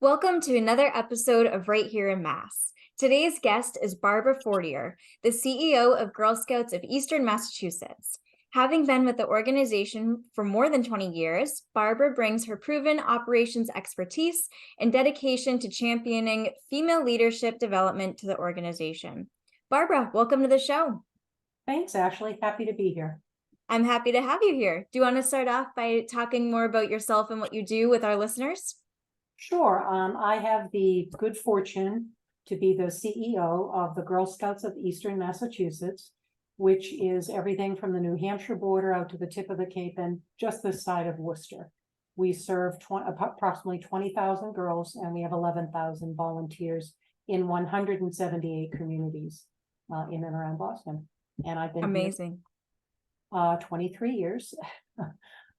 Welcome to another episode of Right Here in Mass. Today's guest is Barbara Fortier, the CEO of Girl Scouts of Eastern Massachusetts. Having been with the organization for more than 20 years, Barbara brings her proven operations expertise and dedication to championing female leadership development to the organization. Barbara, welcome to the show. Thanks, Ashley. Happy to be here. I'm happy to have you here. Do you want to start off by talking more about yourself and what you do with our listeners? Sure. I have the good fortune to be the CEO of the Girl Scouts of Eastern Massachusetts, which is everything from the New Hampshire border out to the tip of the Cape and just this side of Worcester. We serve approximately 20,000 girls, and we have 11,000 volunteers in 178 communities in and around Boston. And I've been Amazing. Here 23 years.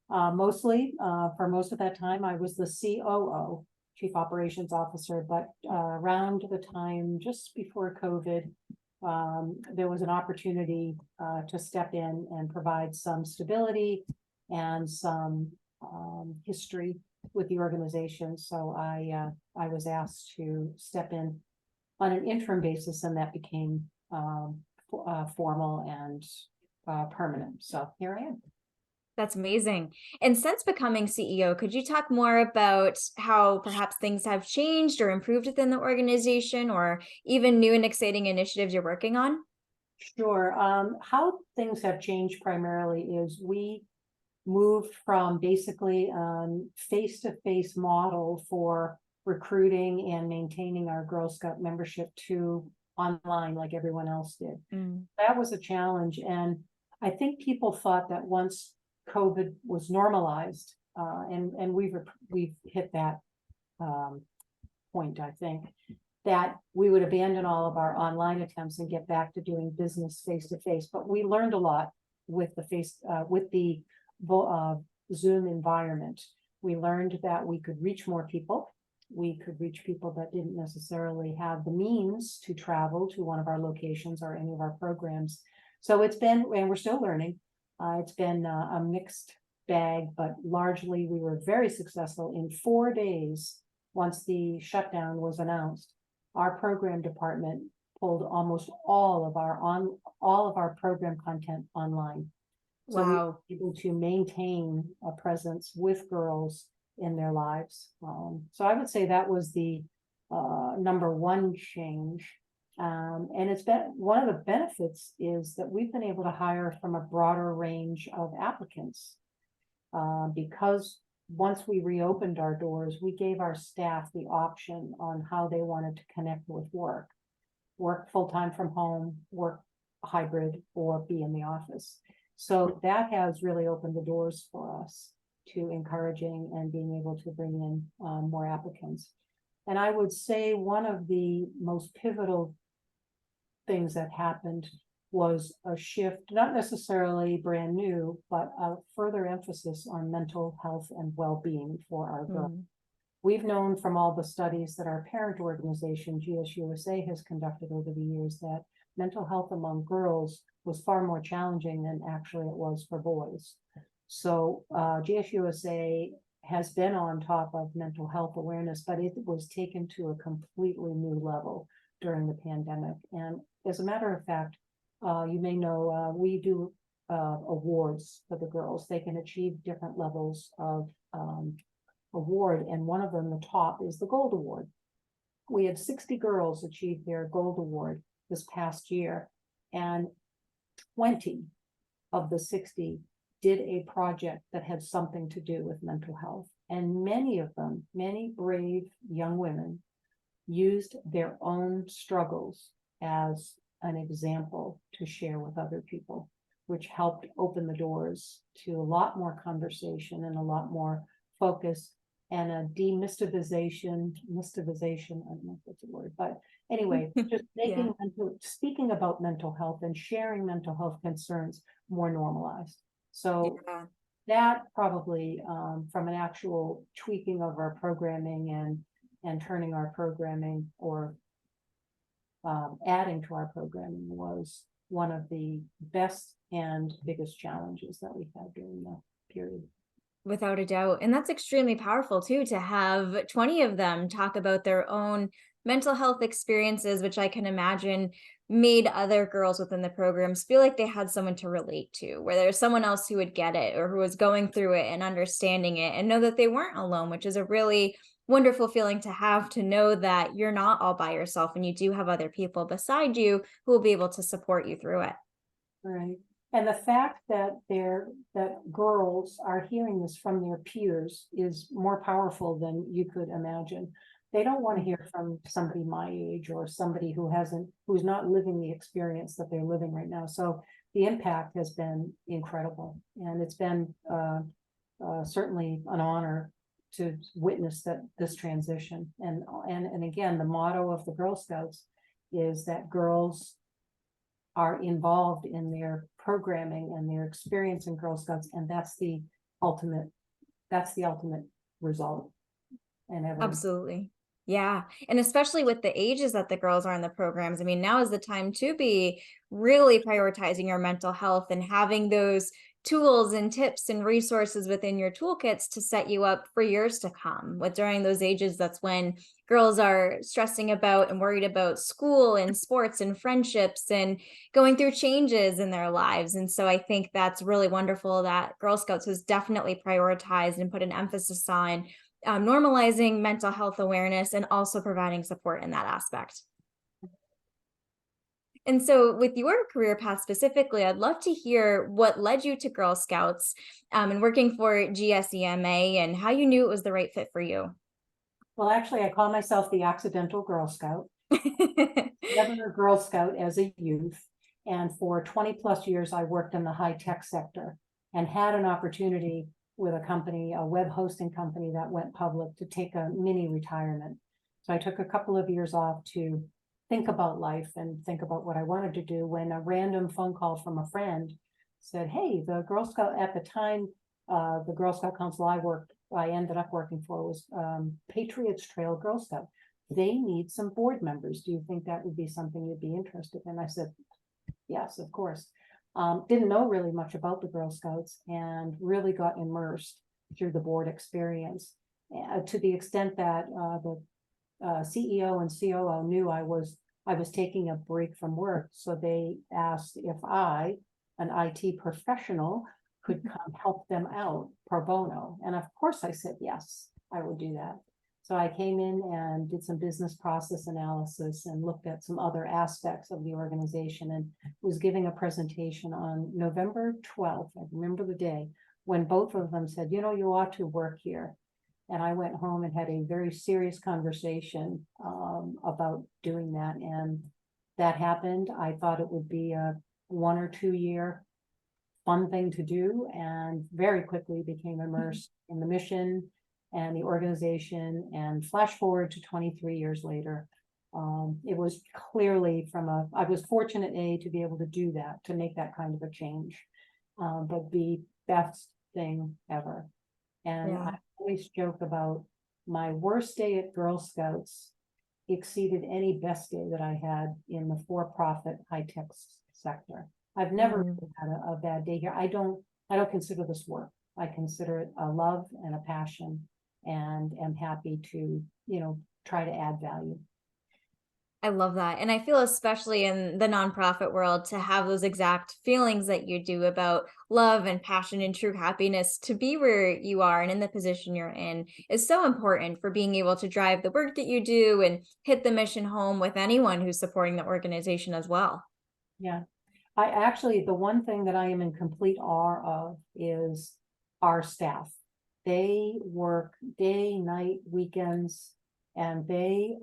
Mostly, for most of that time, I was the COO, Chief Operations Officer, but around the time just before COVID, there was an opportunity to step in and provide some stability and some history with the organization. So I was asked to step in on an interim basis, and that became formal and permanent. So here I am. That's amazing. And since becoming CEO, could you talk more about how perhaps things have changed or improved within the organization, or even new and exciting initiatives you're working on? Sure. How things have changed primarily is we moved from basically face-to-face model for recruiting and maintaining our Girl Scout membership to online like everyone else did. That was a challenge. And I think people thought that once COVID was normalized, and we've hit that point, I think, that we would abandon all of our online attempts and get back to doing business face to face. But we learned a lot with the Zoom environment. We learned that we could reach more people. We could reach people that didn't necessarily have the means to travel to one of our locations or any of our programs. So it's been, and we're still learning. It's been a mixed bag, but largely we were very successful. In 4 days, once the shutdown was announced, our program department pulled almost all of our program content online. So we were able to maintain a presence with girls in their lives. So I would say that was the number one change. And it's been one of the benefits is that we've been able to hire from a broader range of applicants, because once we reopened our doors, we gave our staff the option on how they wanted to connect with work full-time from home, work hybrid, or be in the office. So that has really opened the doors for us to encouraging and being able to bring in more applicants. And I would say one of the most pivotal things that happened was a shift, not necessarily brand new, but a further emphasis on mental health and well-being for our girls. We've known from all the studies that our parent organization, GSUSA, has conducted over the years that mental health among girls was far more challenging than actually it was for boys. So GSUSA has been on top of mental health awareness, but it was taken to a completely new level during the pandemic. And as a matter of fact, you may know, we do awards for the girls. They can achieve different levels of award, and one of them, the top, is the Gold Award. We had 60 girls achieve their Gold Award this past year, and 20 of the 60 did a project that had something to do with mental health. And many of them, many brave young women, used their own struggles as an example to share with other people, which helped open the doors to a lot more conversation and a lot more focus and a demystifization, I don't know if that's a word, but anyway, just making speaking about mental health and sharing mental health concerns more normalized. So that probably from an actual tweaking of our programming and turning our programming or adding to our programming was one of the best and biggest challenges that we had during the period. Without a doubt. And that's extremely powerful too, to have 20 of them talk about their own mental health experiences, which I can imagine made other girls within the programs feel like they had someone to relate to, where there's someone else who would get it or who was going through it and understanding it and know that they weren't alone, which is a really wonderful feeling to have, to know that you're not all by yourself and you do have other people beside you who will be able to support you through it. Right. And the fact that girls are hearing this from their peers is more powerful than you could imagine. They don't want to hear from somebody my age or somebody who's not living the experience that they're living right now. So the impact has been incredible, and it's been certainly an honor to witness this transition. And again, the motto of the Girl Scouts is that girls are involved in their programming and their experience in Girl Scouts, and that's the ultimate result. And Absolutely. Yeah. And especially with the ages that the girls are in the programs. I mean, now is the time to be really prioritizing your mental health and having those tools and tips and resources within your toolkits to set you up for years to come. With during those ages, that's when girls are stressing about and worried about school and sports and friendships and going through changes in their lives. And so I think that's really wonderful that Girl Scouts has definitely prioritized and put an emphasis on normalizing mental health awareness and also providing support in that aspect. And so, with your career path specifically, I'd love to hear what led you to Girl Scouts and working for GSEMA and how you knew it was the right fit for you. well, actually, I call myself the accidental Girl Scout. Never a Girl Scout as a youth. And for 20 plus years, I worked in the high tech sector and had an opportunity with a company, a web hosting company that went public, to take a mini retirement. So I took a couple of years off to think about life and think about what I wanted to do, when a random phone call from a friend said, hey, the Girl Scout at the time, the Girl Scout Council I ended up working for was Patriots Trail Girl Scout. They need some board members. Do you think that would be something you'd be interested in? I said, yes, of course. Didn't know really much about the Girl Scouts and really got immersed through the board experience, to the extent that the CEO and COO knew I was taking a break from work. So they asked if I, an IT professional, could come help them out pro bono. And of course I said, yes, I would do that. So I came in and did some business process analysis and looked at some other aspects of the organization, and was giving a presentation on November 12th. I remember the day when both of them said, you ought to work here. And I went home and had a very serious conversation about doing that. And that happened. I thought it would be a 1 or 2 year fun thing to do, and very quickly became immersed in the mission and the organization. And flash forward to 23 years later, it was clearly I was fortunate, to be able to do that, to make that kind of a change, but the best thing ever. And I always joke about my worst day at Girl Scouts exceeded any best day that I had in the for-profit high-tech sector. I've never had a bad day here. I don't consider this work. I consider it a love and a passion, and am happy to, try to add value. I love that. And I feel, especially in the nonprofit world, to have those exact feelings that you do about love and passion and true happiness, to be where you are and in the position you're in, is so important for being able to drive the work that you do and hit the mission home with anyone who's supporting the organization as well. Yeah. The one thing that I am in complete awe of is our staff. They work day, night, weekends, and they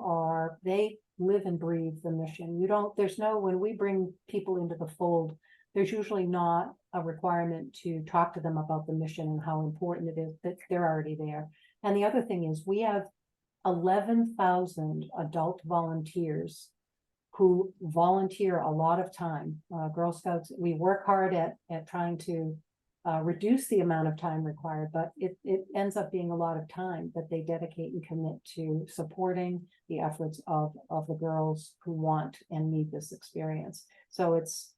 live and breathe the mission. When we bring people into the fold, there's usually not a requirement to talk to them about the mission and how important it is, that they're already there. And the other thing is, we have 11,000 adult volunteers who volunteer a lot of time. Girl Scouts, we work hard at trying to reduce the amount of time required, but it ends up being a lot of time that they dedicate and commit to supporting the efforts of the girls who want and need this experience. So it's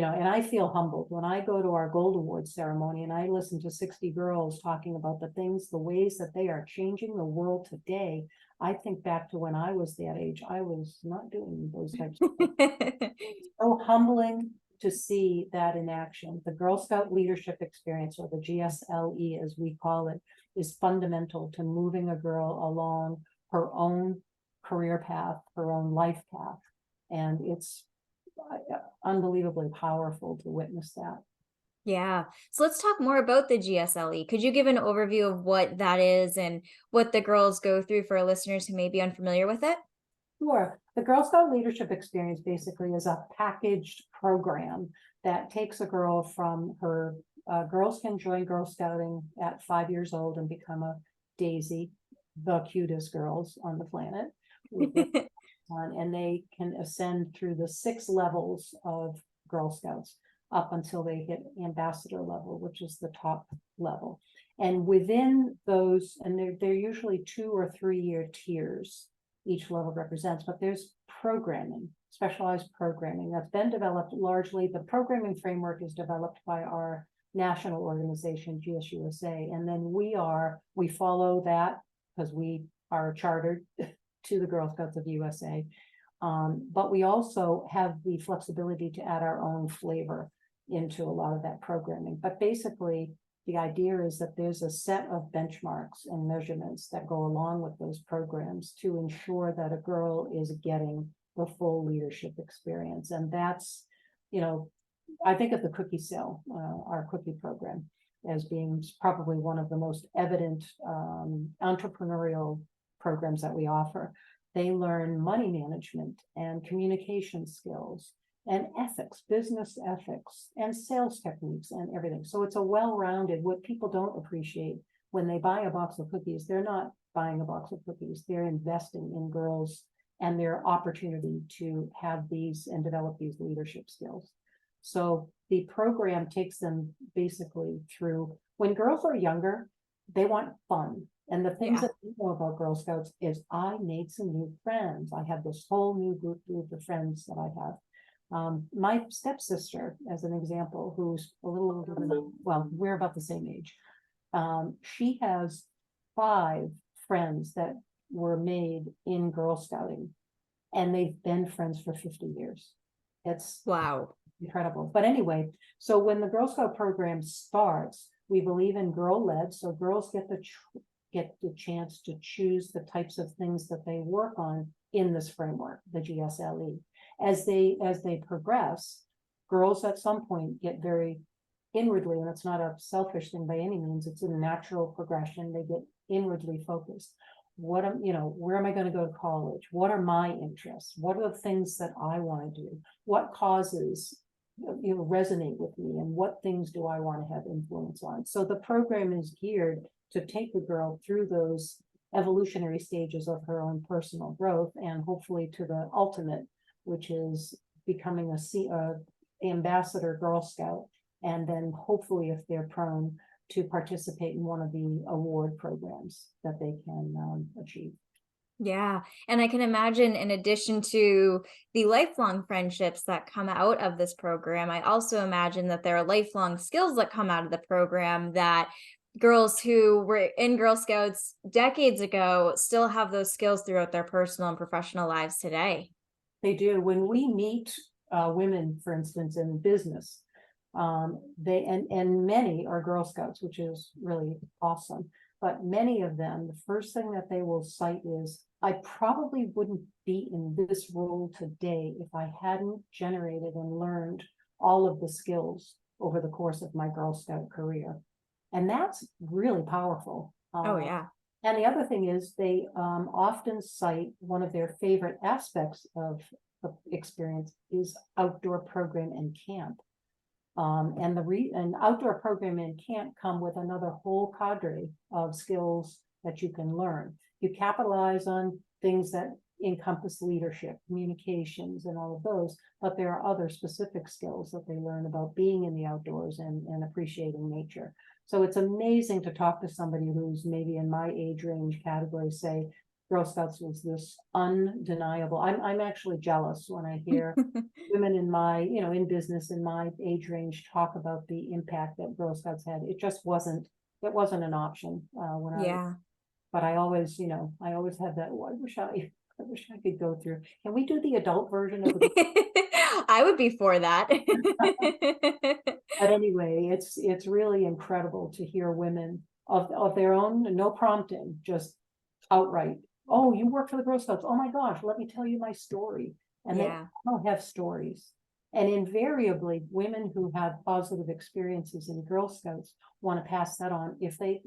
and I feel humbled when I go to our Gold Award ceremony and I listen to 60 girls talking about the ways that they are changing the world today. I think back to when I was that age, I was not doing those types of things. So humbling to see that in action. The Girl Scout leadership experience, or the GSLE as we call it, is fundamental to moving a girl along her own career path, her own life path. And it's unbelievably powerful to witness that. Yeah. So let's talk more about the GSLE. Could you give an overview of what that is and what the girls go through for our listeners who may be unfamiliar with it? Sure. The Girl Scout leadership experience basically is a packaged program that takes a girl from her, girls can join Girl Scouting at 5 years old and become a Daisy, the cutest girls on the planet. And they can ascend through the 6 levels of Girl Scouts up until they hit ambassador level, which is the top level. And within those, and they're usually 2 or 3 year tiers each level represents, but there's programming, specialized programming that's been developed largely. The programming framework is developed by our national organization, GSUSA, and then we follow that because we are chartered to the Girl Scouts of USA. But we also have the flexibility to add our own flavor into a lot of that programming. But basically, the idea is that there's a set of benchmarks and measurements that go along with those programs to ensure that a girl is getting the full leadership experience. And that's, I think of the cookie sale, our cookie program, as being probably one of the most evident entrepreneurial programs that we offer. They learn money management and communication skills and ethics, business ethics, and sales techniques and everything. So it's a well-rounded, what people don't appreciate when they buy a box of cookies, they're not buying a box of cookies, they're investing in girls and their opportunity to have these and develop these leadership skills. So the program takes them basically through, when girls are younger, they want fun. And the things that we know about Girl Scouts is I made some new friends. I have this whole new group of friends that I have. My stepsister, as an example, who's a little older than, well, we're about the same age. She has 5 friends that were made in Girl Scouting, and they've been friends for 50 years. It's Wow. incredible. But anyway, so when the Girl Scout program starts, we believe in girl-led, so girls get the chance to choose the types of things that they work on in this framework, the GSLE. As they progress, girls at some point get very inwardly, and it's not a selfish thing by any means, it's a natural progression. They get inwardly focused. Where am I going to go to college? What are my interests? What are the things that I want to do? What causes resonate with me, and what things do I want to have influence on? So the program is geared to take the girl through those evolutionary stages of her own personal growth, and hopefully to the ultimate, which is becoming a ambassador Girl Scout, and then hopefully, if they're prone, to participate in one of the award programs that they can achieve. Yeah. And I can imagine, in addition to the lifelong friendships that come out of this program, I also imagine that there are lifelong skills that come out of the program that girls who were in Girl Scouts decades ago still have those skills throughout their personal and professional lives today. They do. When we meet women, for instance, in business, and many are Girl Scouts, which is really awesome. But many of them, the first thing that they will cite is, I probably wouldn't be in this role today if I hadn't generated and learned all of the skills over the course of my Girl Scout career. And that's really powerful. Oh, yeah. And the other thing is they often cite one of their favorite aspects of the experience is outdoor program and camp. And outdoor program and camp come with another whole cadre of skills that you can learn. You capitalize on things that encompass leadership, communications, and all of those, but there are other specific skills that they learn about being in the outdoors and appreciating nature. So it's amazing to talk to somebody who's maybe in my age range category, say, Girl Scouts was this undeniable. I'm actually jealous when I hear women in my, in business in my age range talk about the impact that Girl Scouts had. It wasn't an option when Yeah. but I always, I always had that, oh, I wish I could go through. Can we do the adult version of the, I would be for that. but anyway, it's really incredible to hear women of their own, no prompting, just outright. Oh, you work for the Girl Scouts. Oh my gosh, let me tell you my story. And they Yeah. all have stories. And invariably, women who have positive experiences in Girl Scouts want to pass that on. If they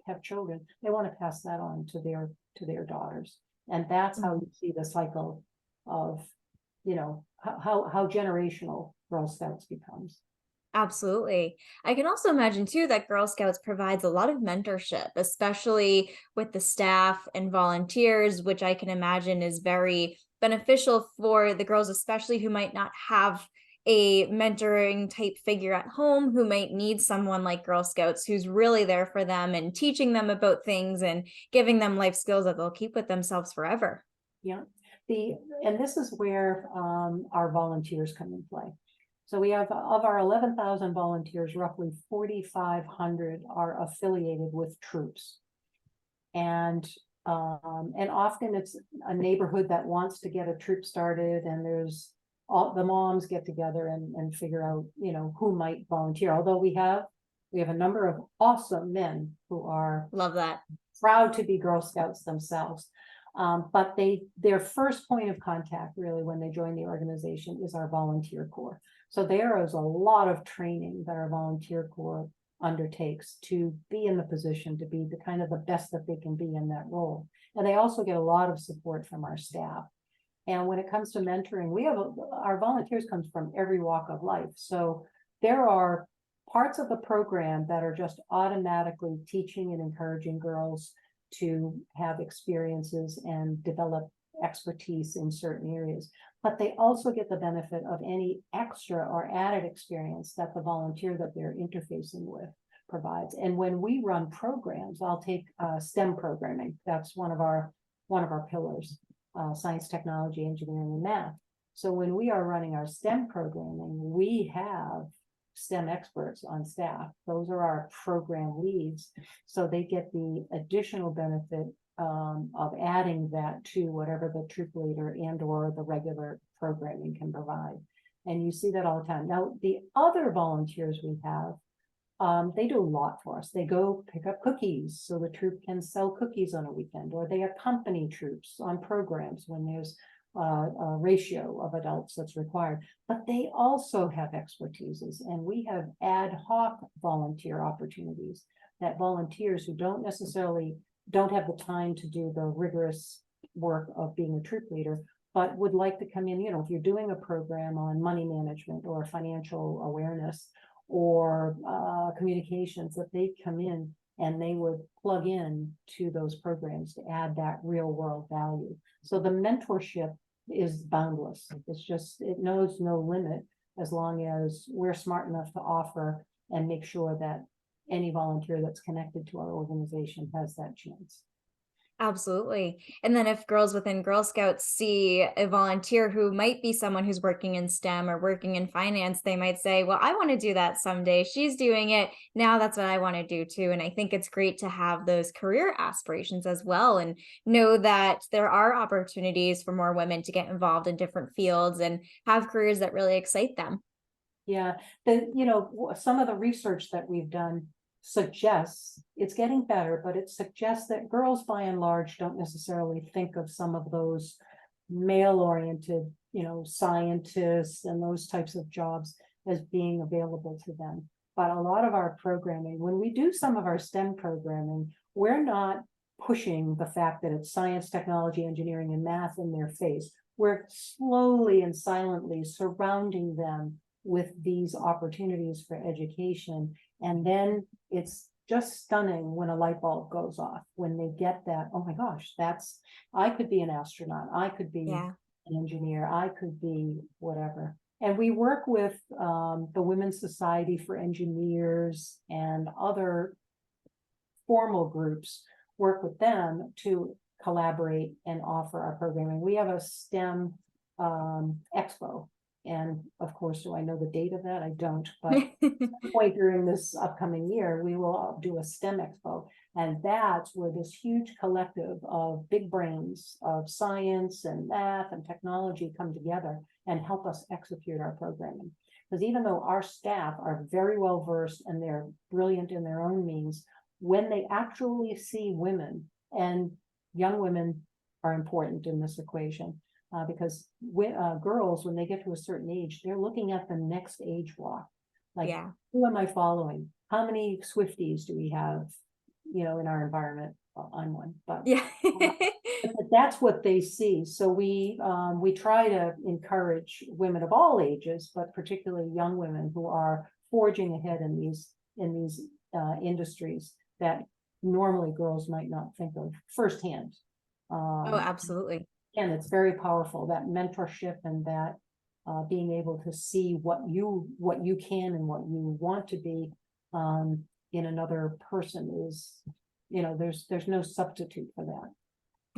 have children, they want to pass that on to their daughters. And that's how you see the cycle of, how generational Girl Scouts becomes. Absolutely. I can also imagine too that Girl Scouts provides a lot of mentorship, especially with the staff and volunteers, which I can imagine is very beneficial for the girls, especially who might not have a mentoring type figure at home, who might need someone like Girl Scouts who's really there for them and teaching them about things and giving them life skills that they'll keep with themselves forever. Yeah. And this is where our volunteers come in play. So we have, of our 11,000 volunteers, roughly 4,500 are affiliated with troops. And often it's a neighborhood that wants to get a troop started, and there's all the moms get together and figure out, who might volunteer. Although we have a number of awesome men who are Love that. proud to be Girl Scouts themselves. But their first point of contact, really, when they join the organization, is our volunteer corps. So there is a lot of training that our volunteer corps undertakes to be in the position to be the kind of the best that they can be in that role. And they also get a lot of support from our staff. And when it comes to mentoring, our volunteers comes from every walk of life. So there are parts of the program that are just automatically teaching and encouraging girls to have experiences and develop expertise in certain areas. But they also get the benefit of any extra or added experience that the volunteer that they're interfacing with provides. And when we run programs, I'll take STEM programming. That's one of our pillars, science, technology, engineering, and math. So when we are running our STEM programming, we have STEM experts on staff. Those are our program leads. So they get the additional benefit of adding that to whatever the troop leader and or the regular programming can provide. And you see that all the time. Now, the other volunteers we have, they do a lot for us. They go pick up cookies so the troop can sell cookies on a weekend, or they accompany troops on programs when there's a ratio of adults that's required. But they also have expertises, and we have ad hoc volunteer opportunities that volunteers who don't have the time to do the rigorous work of being a troop leader, but would like to come in, if you're doing a program on money management or financial awareness or communications, that they come in and they would plug in to those programs to add that real world value. So the mentorship is boundless. It knows no limit as long as we're smart enough to offer and make sure that any volunteer that's connected to our organization has that chance. Absolutely. And then if girls within Girl Scouts see a volunteer who might be someone who's working in STEM or working in finance, they might say, well, I want to do that someday. She's doing it. Now that's what I want to do too. And I think it's great to have those career aspirations as well and know that there are opportunities for more women to get involved in different fields and have careers that really excite them. Yeah, some of the research that we've done suggests it's getting better, but it suggests that girls by and large don't necessarily think of some of those male-oriented, scientists and those types of jobs as being available to them. But a lot of our programming, when we do some of our STEM programming, we're not pushing the fact that it's science, technology, engineering, and math in their face. We're slowly and silently surrounding them with these opportunities for education. And then it's just stunning when a light bulb goes off, when they get that, oh my gosh, I could be an astronaut, I could be an engineer, I could be whatever. And we work with the Women's Society for Engineers and other formal groups, work with them to collaborate and offer our programming. We have a STEM expo. And of course, do I know the date of that? I don't, but at some point during this upcoming year, we will do a STEM expo. And that's where this huge collective of big brains of science and math and technology come together and help us execute our programming. Because even though our staff are very well versed and they're brilliant in their own means, when they actually see women, and young women are important in this equation, because girls, when they get to a certain age, they're looking at the next age block. Like, Yeah. who am I following? How many Swifties do we have, in our environment? Well, I'm one, but Yeah. but that's what they see. So we try to encourage women of all ages, but particularly young women who are forging ahead in these industries that normally girls might not think of firsthand. Oh, absolutely. And it's very powerful, that mentorship and that being able to see what you can and what you want to be in another person is, there's no substitute for that.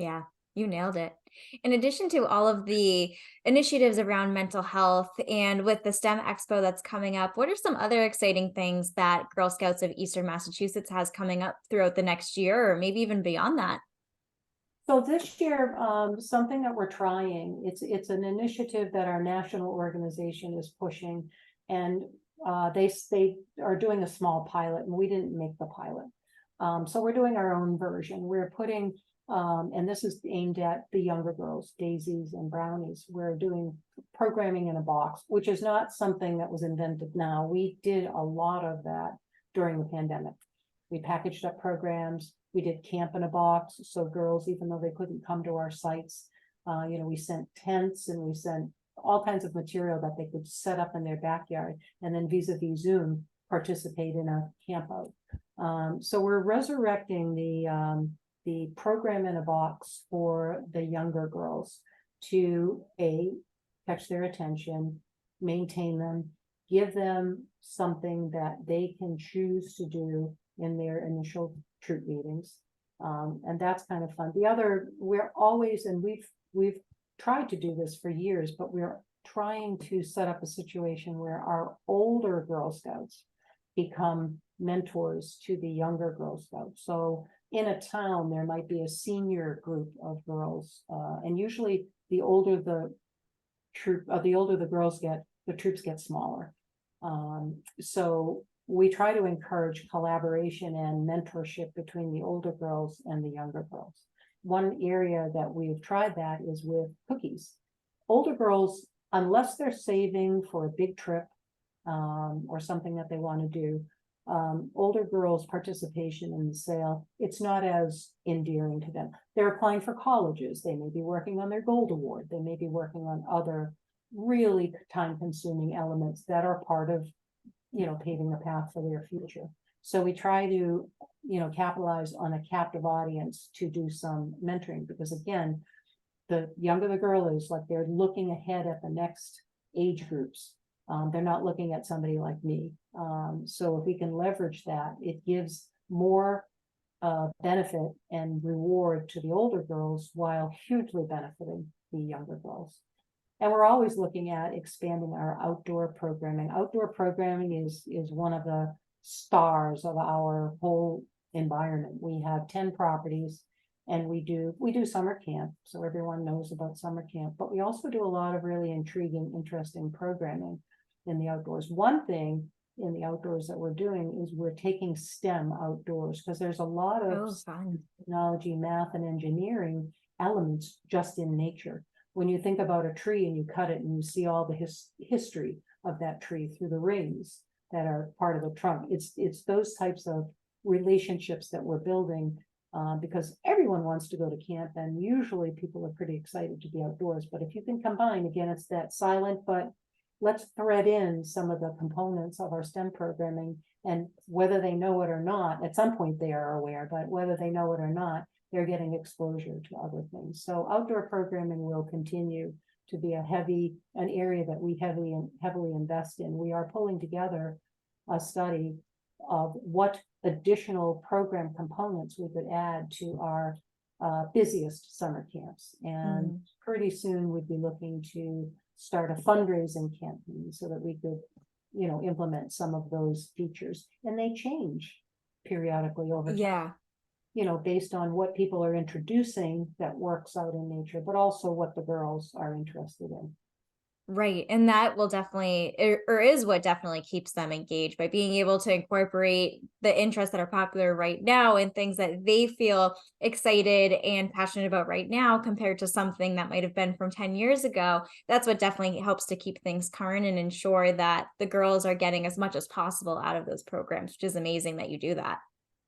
Yeah, you nailed it. In addition to all of the initiatives around mental health and with the STEM Expo that's coming up, what are some other exciting things that Girl Scouts of Eastern Massachusetts has coming up throughout the next year, or maybe even beyond that? So this year, something that we're trying, it's an initiative that our national organization is pushing, and they are doing a small pilot, and we didn't make the pilot. So we're doing our own version. We're putting, and this is aimed at the younger girls, daisies and brownies. We're doing programming in a box, which is not something that was invented now. We did a lot of that during the pandemic. We packaged up programs. We did camp in a box. So girls, even though they couldn't come to our sites, we sent tents and we sent all kinds of material that they could set up in their backyard, and then vis-a-vis Zoom participate in a camp out. So we're resurrecting the program in a box for the younger girls to catch their attention, maintain them, give them something that they can choose to do in their initial troop meetings. And that's kind of fun. We're always, and we've tried to do this for years, but we're trying to set up a situation where our older Girl Scouts become mentors to the younger Girl Scouts. So in a town, there might be a senior group of girls, and usually the older the girls get, the troops get smaller. So we try to encourage collaboration and mentorship between the older girls and the younger girls. One area that we've tried that is with cookies. Older girls, unless they're saving for a big trip or something that they want to do, older girls' participation in the sale, it's not as endearing to them. They're applying for colleges. They may be working on their Gold Award. They may be working on other really time-consuming elements that are part of paving the path for their future. So we try to, capitalize on a captive audience to do some mentoring, because again, the younger the girl is, like, they're looking ahead at the next age groups. They're not looking at somebody like me. So if we can leverage that, it gives more benefit and reward to the older girls while hugely benefiting the younger girls. And we're always looking at expanding our outdoor programming. Outdoor programming is one of the stars of our whole environment. We have 10 properties, and we do summer camp, so everyone knows about summer camp, but we also do a lot of really intriguing, interesting programming in the outdoors. One thing in the outdoors that we're doing is we're taking STEM outdoors, because there's a lot of technology, math, and engineering elements just in nature. When you think about a tree and you cut it and you see all the history of that tree through the rings that are part of the trunk, it's those types of relationships that we're building, because everyone wants to go to camp, and usually people are pretty excited to be outdoors. But if you can combine, again, it's that silent, but let's thread in some of the components of our STEM programming, and whether they know it or not, at some point they are aware, but whether they know it or not, they're getting exposure to other things. So outdoor programming will continue to be an area that we heavily invest in. We are pulling together a study of what additional program components we could add to our busiest summer camps. And pretty soon we'd be looking to start a fundraising campaign so that we could, implement some of those features. And they change periodically over time, Yeah. based on what people are introducing that works out in nature, but also what the girls are interested in. Right. And that will definitely, or is what definitely keeps them engaged, by being able to incorporate the interests that are popular right now and things that they feel excited and passionate about right now compared to something that might have been from 10 years ago. That's what definitely helps to keep things current and ensure that the girls are getting as much as possible out of those programs, which is amazing that you do that.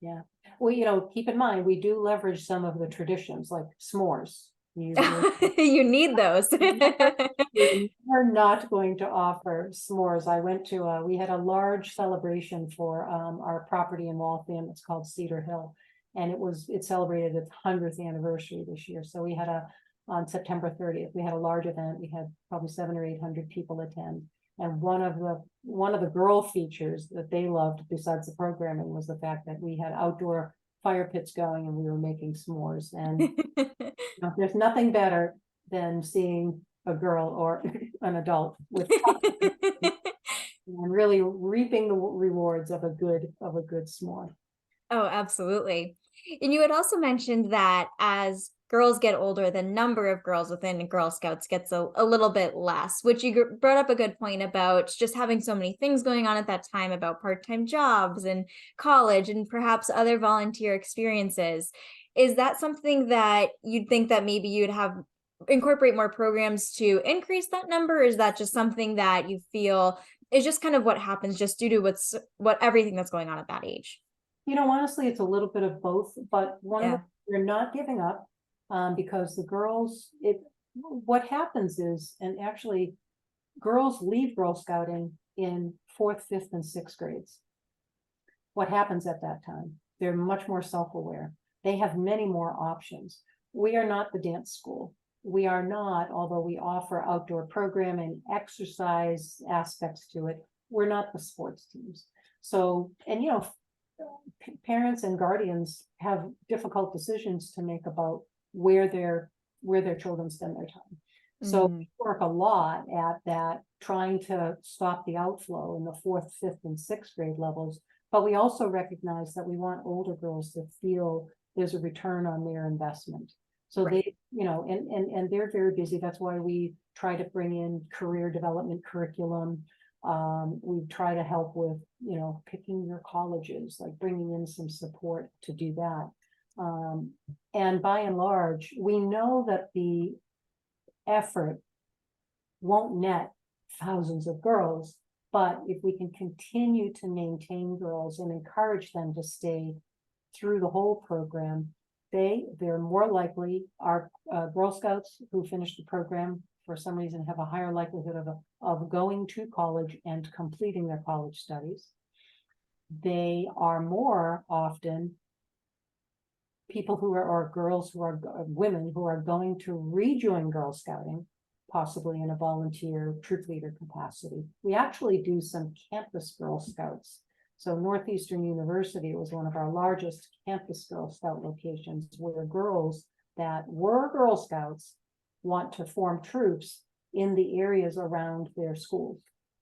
Yeah. Well, keep in mind, we do leverage some of the traditions like s'mores. You need those. We're not going to offer s'mores. We had a large celebration for our property in Waltham. It's called Cedar Hill. And it celebrated its 100th anniversary this year. So on September 30th, we had a large event. We had probably 700 or 800 people attend. And one of the girl features that they loved, besides the programming, was the fact that we had outdoor fire pits going and we were making s'mores. And there's nothing better than seeing a girl or an adult with and really reaping the rewards of a good s'more. Oh, absolutely. And you had also mentioned that as girls get older, the number of girls within Girl Scouts gets a little bit less, which you brought up a good point about just having so many things going on at that time, about part-time jobs and college and perhaps other volunteer experiences. Is that something that you'd think that maybe you'd have incorporate more programs to increase that number? Or is that just something that you feel is just kind of what happens just due to what everything that's going on at that age? Honestly, it's a little bit of both, but Yeah. we're not giving up, because the girls, what happens is, and actually girls leave Girl Scouting in 4th, 5th, and 6th grades. What happens at that time? They're much more self-aware. They have many more options. We are not the dance school. We are not, although we offer outdoor programming, exercise aspects to it, we're not the sports teams. So, and parents and guardians have difficult decisions to make about where their children spend their time. So we work a lot at that, trying to stop the outflow in the 4th, 5th, and 6th grade levels. But we also recognize that we want older girls to feel there's a return on their investment. So they, and they're very busy. That's why we try to bring in career development curriculum. We try to help with, picking your colleges, like bringing in some support to do that. And by and large, we know that the effort won't net thousands of girls, but if we can continue to maintain girls and encourage them to stay through the whole program, they're more likely. Our Girl Scouts who finish the program for some reason have a higher likelihood of going to college and completing their college studies. They are more often people or girls who are women who are going to rejoin Girl Scouting, possibly in a volunteer troop leader capacity. We actually do some campus Girl Scouts. So Northeastern University was one of our largest campus Girl Scout locations, where girls that were Girl Scouts want to form troops in the areas around their schools.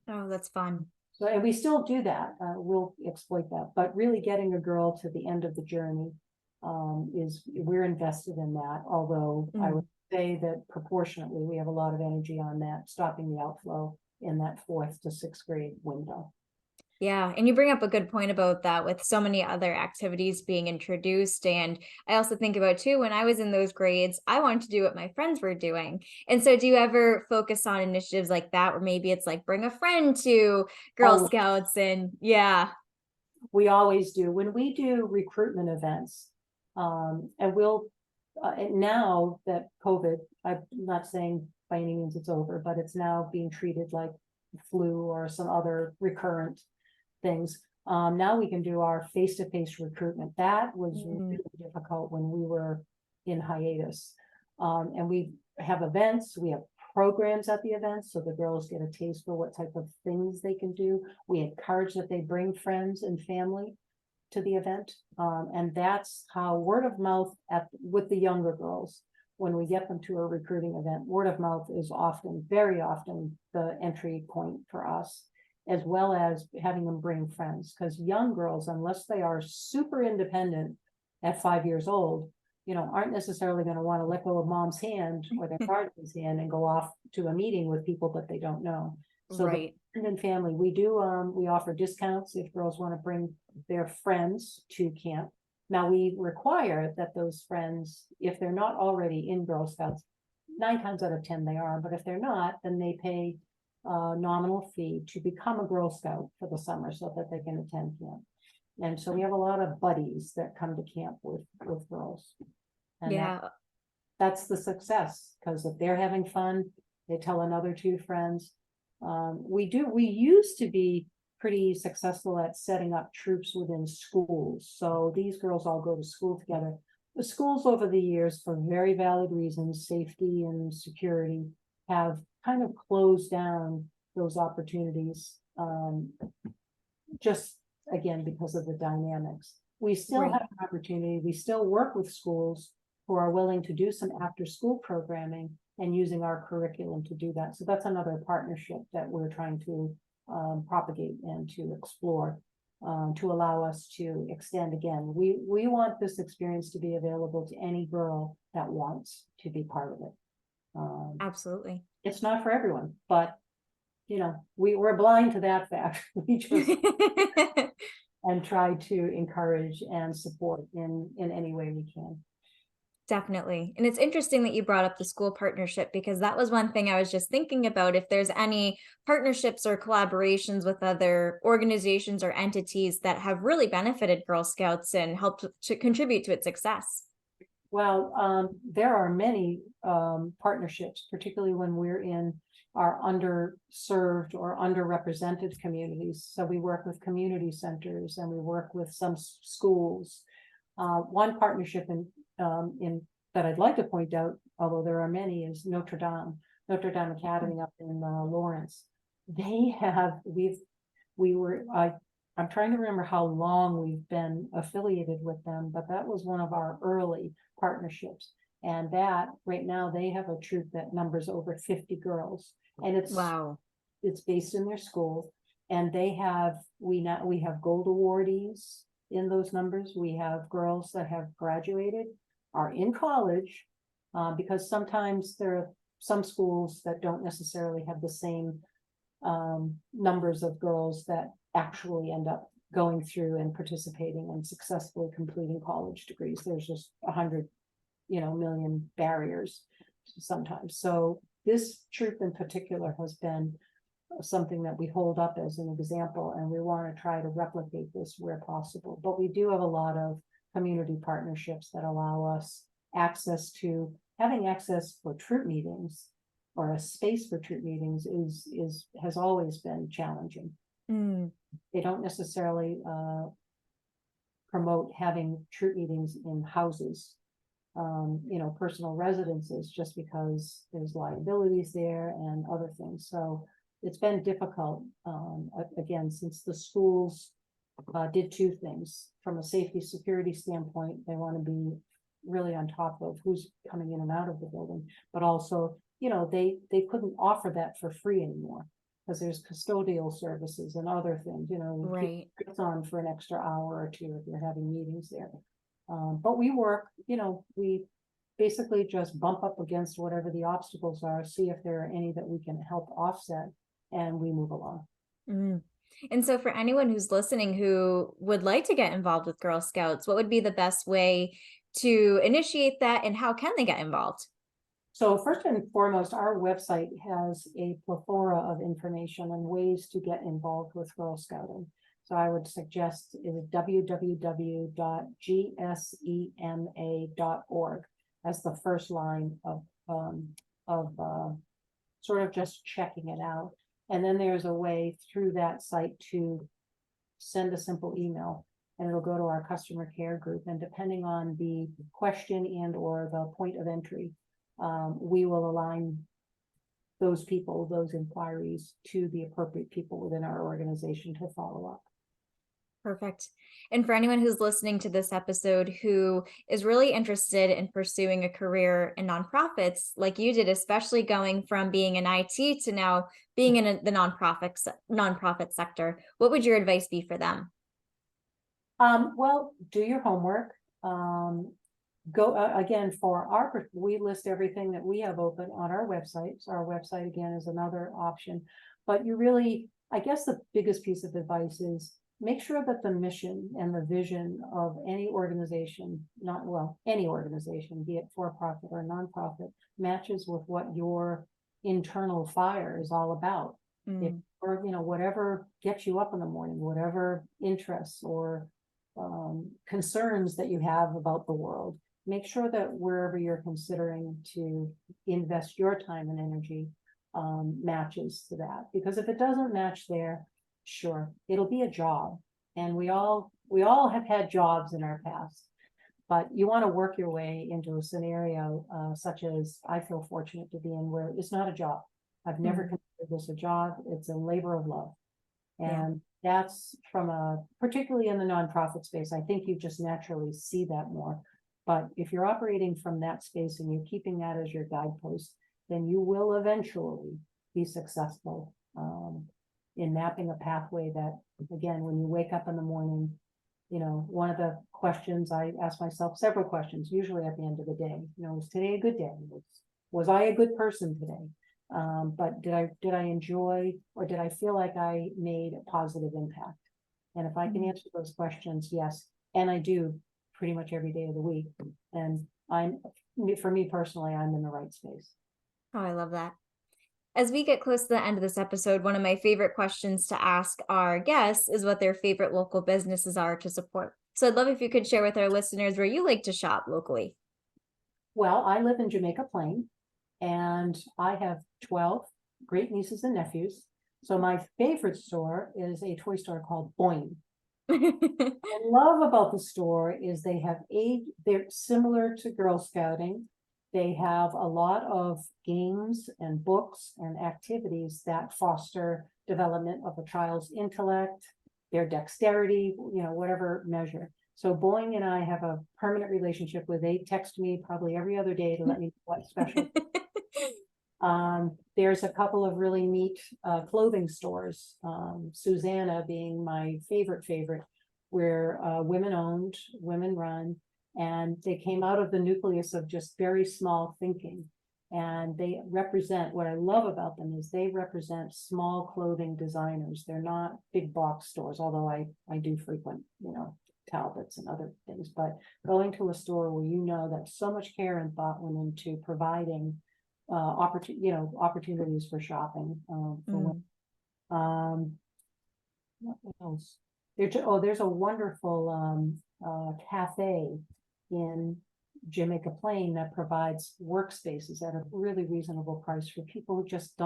Oh, that's fun. So, and we still do that. We'll exploit that, but really getting a girl to the end of the journey we're invested in that. Although I would say that proportionately, we have a lot of energy on that, stopping the outflow in that 4th to 6th grade window. Yeah, and you bring up a good point about that with so many other activities being introduced. And I also think about too, when I was in those grades, I wanted to do what my friends were doing. And so do you ever focus on initiatives like that, where maybe it's like bring a friend to Girl Scouts? And yeah. We always do. When we do recruitment events, and we'll, now that COVID, I'm not saying by any means it's over, but it's now being treated like flu or some other recurrent things. Now we can do our face-to-face recruitment. That was really difficult when we were in hiatus. And we have events, we have programs at the events, so the girls get a taste for what type of things they can do. We encourage that they bring friends and family. to the event. And that's how word of mouth with the younger girls, when we get them to a recruiting event, word of mouth is often, very often, the entry point for us, as well as having them bring friends. Because young girls, unless they are super independent at 5 years old, aren't necessarily going to want to let go of mom's hand or their guardian's hand and go off to a meeting with people that they don't know. So Right. the friend and family, we offer discounts if girls want to bring their friends to camp. Now, we require that those friends, if they're not already in Girl Scouts, 9 times out of 10 they are, but if they're not, then they pay a nominal fee to become a Girl Scout for the summer so that they can attend camp. And so we have a lot of buddies that come to camp with girls. And Yeah. that's the success, because if they're having fun, they tell another 2 friends. We used to be pretty successful at setting up troops within schools. So these girls all go to school together. The schools over the years, for very valid reasons, safety and security, have kind of closed down those opportunities. Just again, because of the dynamics. We still Right. have an opportunity. We still work with schools who are willing to do some after school programming and using our curriculum to do that. So that's another partnership that we're trying to propagate and to explore, to allow us to extend again. We want this experience to be available to any girl that wants to be part of it. Absolutely. It's not for everyone, but we're blind to that fact. We just and try to encourage and support in any way we can. Definitely. And it's interesting that you brought up the school partnership, because that was one thing I was just thinking about. If there's any partnerships or collaborations with other organizations or entities that have really benefited Girl Scouts and helped to contribute to its success. Well, there are many partnerships, particularly when we're in our underserved or underrepresented communities. So we work with community centers and we work with some schools. One partnership in that I'd like to point out, although there are many, is Notre Dame Academy up in Lawrence. They have I'm trying to remember how long we've been affiliated with them, but that was one of our early partnerships. And that right now they have a troop that numbers over 50 girls, and Wow. it's based in their school. And we have gold awardees in those numbers. We have girls that have graduated, are in college, because sometimes there are some schools that don't necessarily have the same numbers of girls that actually end up going through and participating and successfully completing college degrees. There's just 100 million barriers sometimes. So this troop in particular has been something that we hold up as an example, and we want to try to replicate this where possible. But we do have a lot of community partnerships that allow us having access for troop meetings, or a space for troop meetings has always been challenging. They don't necessarily promote having troop meetings in houses, personal residences, just because there's liabilities there and other things. So it's been difficult, again, since the schools did 2 things. From a safety security standpoint, they want to be really on top of who's coming in and out of the building, but also, they couldn't offer that for free anymore, because there's custodial services and other things, Right. it's on for an extra hour or 2 if you're having meetings there. But we work, we basically just bump up against whatever the obstacles are, see if there are any that we can help offset, and we move along. And so for anyone who's listening who would like to get involved with Girl Scouts, what would be the best way to initiate that, and how can they get involved? So first and foremost, our website has a plethora of information and ways to get involved with Girl Scouting. So I would suggest is www.gsema.org as the first line of sort of just checking it out. And then there's a way through that site to send a simple email, and it'll go to our customer care group. And depending on the question and or the point of entry, we will align those inquiries to the appropriate people within our organization to follow up. Perfect. And for anyone who's listening to this episode who is really interested in pursuing a career in nonprofits, like you did, especially going from being in IT to now being in the nonprofit sector, what would your advice be for them? Well, do your homework. Go again for we list everything that we have open on our website. So our website again is another option. But you really, I guess the biggest piece of advice is make sure that the mission and the vision of any organization, any organization, be it for profit or nonprofit, matches with what your internal fire is all about. If, Mm, or, whatever gets you up in the morning, whatever interests or concerns that you have about the world, make sure that wherever you're considering to invest your time and energy matches to that. Because if it doesn't match there, sure, it'll be a job. And we all have had jobs in our past, but you want to work your way into a scenario such as I feel fortunate to be in, where it's not a job. I've never mm, considered this a job. It's a labor of love. yeah. And that's particularly in the nonprofit space, I think you just naturally see that more. But if you're operating from that space and you're keeping that as your guidepost, then you will eventually be successful in mapping a pathway that, again, when you wake up in the morning, one of the questions I ask myself, several questions, usually at the end of the day, was today a good day? Was I a good person today? But did I enjoy, or did I feel like I made a positive impact? And if I can Mm. answer those questions, yes, and I do pretty much every day of the week, and for me personally, I'm in the right space. Oh, I love that. As we get close to the end of this episode, one of my favorite questions to ask our guests is what their favorite local businesses are to support. So I'd love if you could share with our listeners where you like to shop locally. Well, I live in Jamaica Plain, and I have 12 great nieces and nephews. So my favorite store is a toy store called Boing. I love about the store is they're similar to Girl Scouting. They have a lot of games and books and activities that foster development of a child's intellect, their dexterity, whatever measure. So Boeing and I have a permanent relationship where they text me probably every other day to let me know what's special. There's a couple of really neat clothing stores, Susanna being my favorite, where women owned, women run, and they came out of the nucleus of just very small thinking. And they represent, what I love about them is they represent small clothing designers. They're not big box stores, although I do frequent, Talbots and other things. But going to a store where that so much care and thought went into providing opportunities for shopping. Mm. What else? There's a wonderful cafe in Jamaica Plain that provides workspaces at a really reasonable price for people who just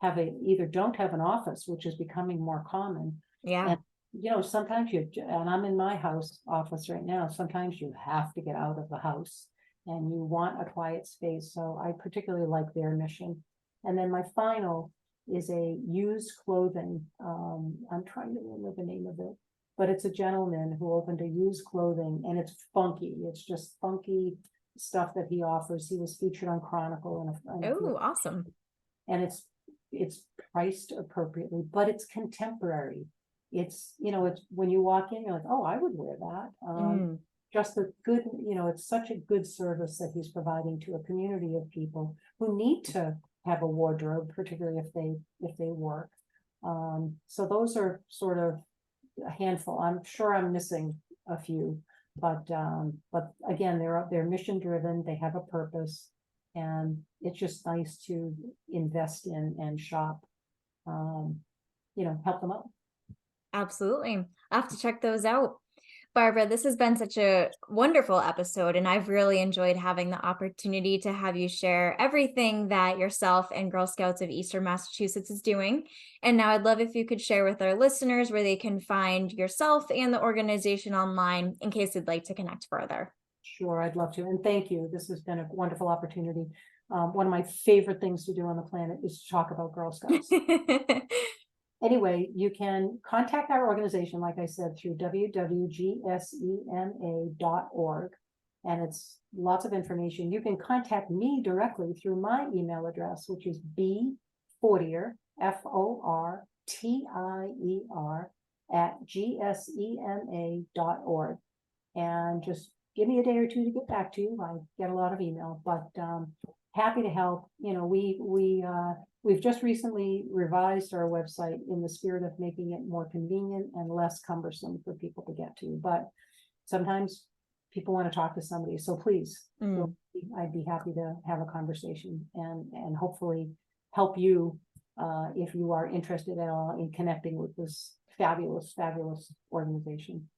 either don't have an office, which is becoming more common. Yeah. And sometimes and I'm in my house office right now, sometimes you have to get out of the house and you want a quiet space. So I particularly like their mission. And then my final is a used clothing. I'm trying to remember the name of it, but it's a gentleman who opened a used clothing, and it's funky. It's just funky stuff that he offers. He was featured on Chronicle Oh, awesome. and it's priced appropriately, but it's contemporary. It's when you walk in, you're like, oh, I would wear that. Mm. Just a good, it's such a good service that he's providing to a community of people who need to have a wardrobe, particularly if they work. So those are sort of a handful. I'm sure I'm missing a few, but again, they're mission driven. They have a purpose, and it's just nice to invest in and shop. Help them out. Absolutely. I'll have to check those out. Barbara, this has been such a wonderful episode, and I've really enjoyed having the opportunity to have you share everything that yourself and Girl Scouts of Eastern Massachusetts is doing. And now I'd love if you could share with our listeners where they can find yourself and the organization online in case they'd like to connect further. Sure, I'd love to. And thank you. This has been a wonderful opportunity. One of my favorite things to do on the planet is to talk about Girl Scouts. anyway, you can contact our organization, like I said, through www.gsema.org. And it's lots of information. You can contact me directly through my email address, which is Fortier, Fortier @gsema.org. And just give me a day or two to get back to you. I get a lot of email, but happy to help. You know, we've just recently revised our website in the spirit of making it more convenient and less cumbersome for people to get to. But sometimes people want to talk to somebody, so please, I'd be happy to have a conversation and hopefully help you if you are interested at all in connecting with this fabulous organization.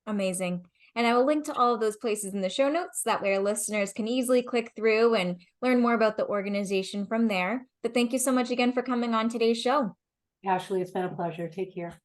Amazing. And I will link to all of those places in the show notes. That way our listeners can easily click through and learn more about the organization from there. But thank you so much again for coming on today's show. Ashley, it's been a pleasure. Take care.